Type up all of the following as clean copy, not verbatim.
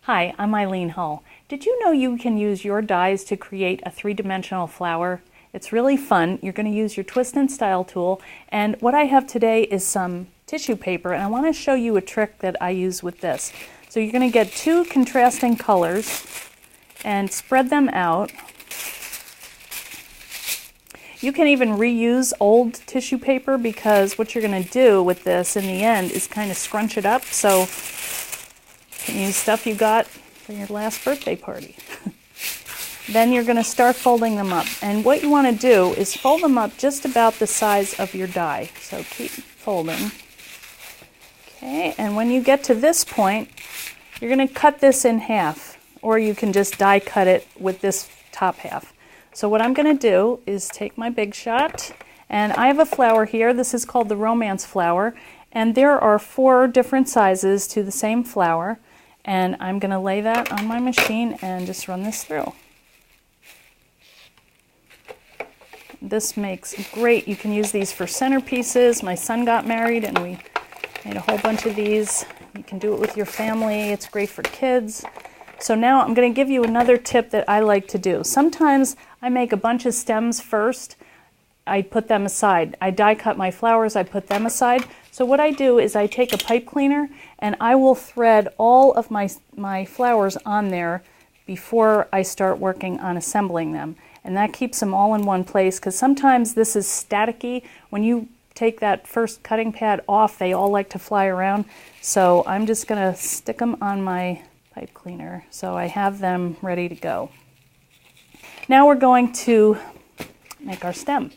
Hi, I'm Eileen Hull. Did you know you can use your dies to create a three-dimensional flower? It's really fun. You're going to use your twist and style tool, and what I have today is some tissue paper, and I want to show you a trick that I use with this. So you're going to get two contrasting colors and spread them out. You can even reuse old tissue paper, because what you're going to do with this in the end is kind of scrunch it up, so you can use stuff you got for your last birthday party. Then you're going to start folding them up, and what you want to do is fold them up just about the size of your die. So keep folding. Okay, and when you get to this point, you're going to cut this in half, or you can just die cut it with this top half. So what I'm going to do is take my Big Shot, and I have a flower here. This is called the Romance flower, and there are 4 different sizes to the same flower, and I'm going to lay that on my machine and just run this through. This makes great, you can use these for centerpieces. My son got married and we made a whole bunch of these. You can do it with your family. It's great for kids. So now I'm going to give you another tip that I like to do. Sometimes I make a bunch of stems first. I put them aside. I die cut my flowers, I put them aside. So what I do is I take a pipe cleaner and I will thread all of my flowers on there before I start working on assembling them. And that keeps them all in one place, because sometimes this is staticky. When you take that first cutting pad off, they all like to fly around. So I'm just going to stick them on my pipe cleaner so I have them ready to go. Now we're going to make our stem.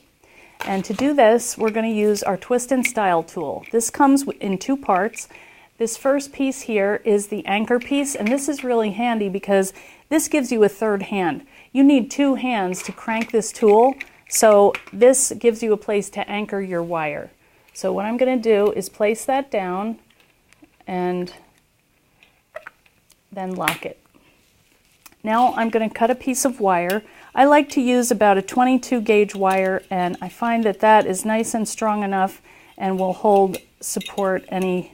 And to do this, we're going to use our twist and style tool. This comes in 2 parts. This first piece here is the anchor piece, and this is really handy because this gives you a third hand. You need 2 hands to crank this tool, so this gives you a place to anchor your wire. So what I'm going to do is place that down and then lock it. Now I'm going to cut a piece of wire. I like to use about a 22 gauge wire, and I find that that is nice and strong enough and will support any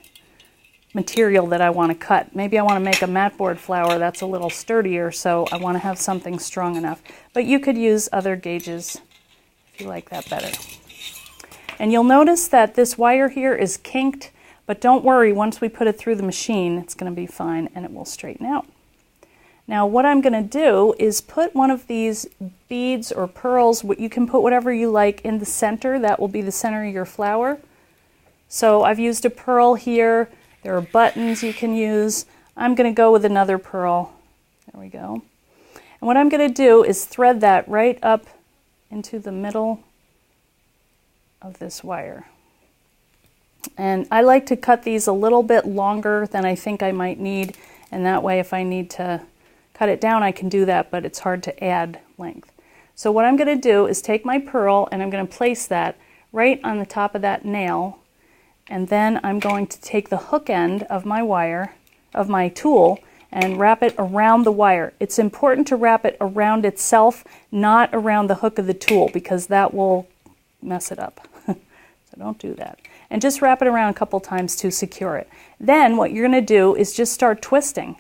material that I want to cut. Maybe I want to make a matboard flower that's a little sturdier, so I want to have something strong enough. But you could use other gauges if you like that better. And you'll notice that this wire here is kinked, but don't worry, once we put it through the machine, it's going to be fine and it will straighten out. Now what I'm going to do is put one of these beads or pearls, you can put whatever you like, in the center. That will be the center of your flower. So I've used a pearl here. There are buttons you can use. I'm going to go with another pearl. There we go. And what I'm going to do is thread that right up into the middle of this wire. And I like to cut these a little bit longer than I think I might need, and that way if I need to cut it down I can do that, but it's hard to add length. So what I'm going to do is take my pearl and I'm going to place that right on the top of that nail. And then I'm going to take the hook end of my wire, of my tool, and wrap it around the wire. It's important to wrap it around itself, not around the hook of the tool, because that will mess it up. So don't do that. And just wrap it around a couple times to secure it. Then what you're going to do is just start twisting.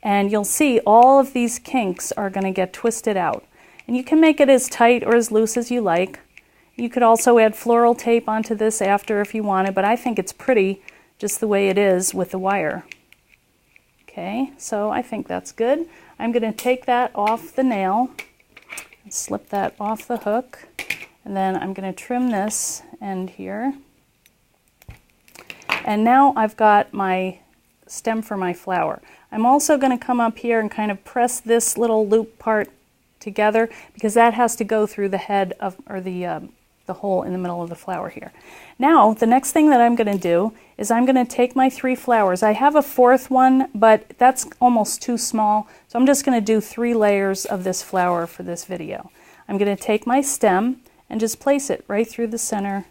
And you'll see all of these kinks are going to get twisted out. And you can make it as tight or as loose as you like. You could also add floral tape onto this after if you wanted, but I think it's pretty just the way it is with the wire. Okay, so I think that's good. I'm going to take that off the nail, and slip that off the hook, and then I'm going to trim this end here. And now I've got my stem for my flower. I'm also going to come up here and kind of press this little loop part together, because that has to go through the head of, or the hole in the middle of the flower here. Now the next thing that I'm going to do is I'm going to take my 3 flowers. I have a 4th one, but that's almost too small, so I'm just going to do 3 layers of this flower for this video. I'm going to take my stem and just place it right through the center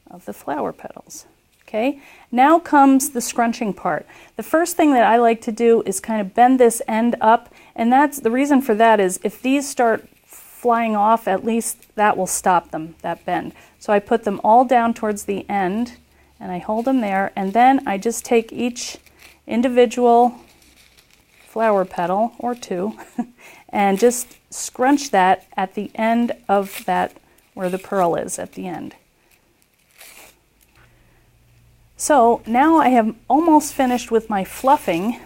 of the flower petals. Okay, now comes the scrunching part. The first thing that I like to do is kind of bend this end up, and that's the reason for that is if these start flying off, at least that will stop them, that bend. So I put them all down towards the end, and I hold them there, and then I just take each individual flower petal or two and just scrunch that at the end of that where the pearl is at the end. So now I have almost finished with my fluffing,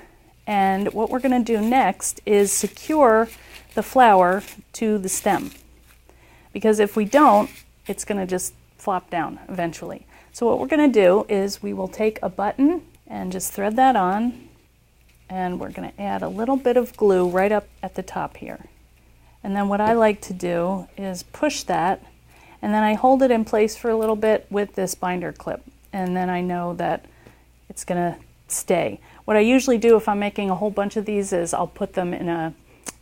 and what we're going to do next is secure the flower to the stem, because if we don't, it's going to just flop down eventually. So what we're going to do is we will take a button and just thread that on, and we're going to add a little bit of glue right up at the top here. And then what I like to do is push that, and then I hold it in place for a little bit with this binder clip, and then I know that it's going to stay. What I usually do if I'm making a whole bunch of these is I'll put them in a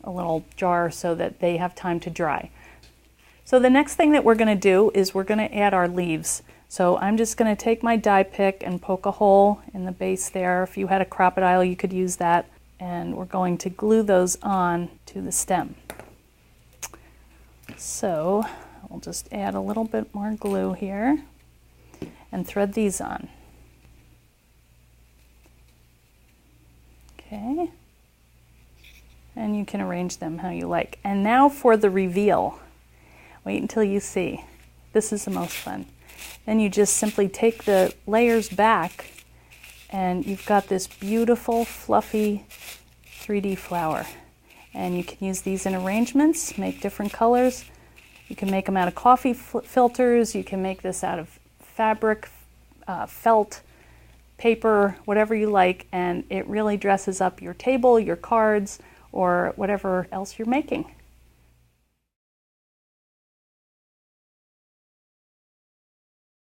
little jar so that they have time to dry. So the next thing that we're going to do is we're going to add our leaves. So I'm just going to take my die pick and poke a hole in the base there. If you had a crocodile, you could use that. And we're going to glue those on to the stem. So I'll just add a little bit more glue here and thread these on. Okay. And you can arrange them how you like. And now for the reveal. Wait until you see. This is the most fun. Then you just simply take the layers back and you've got this beautiful fluffy 3D flower. And you can use these in arrangements, make different colors. You can make them out of coffee filters. You can make this out of fabric, felt, paper, whatever you like, and it really dresses up your table, your cards, or whatever else you're making.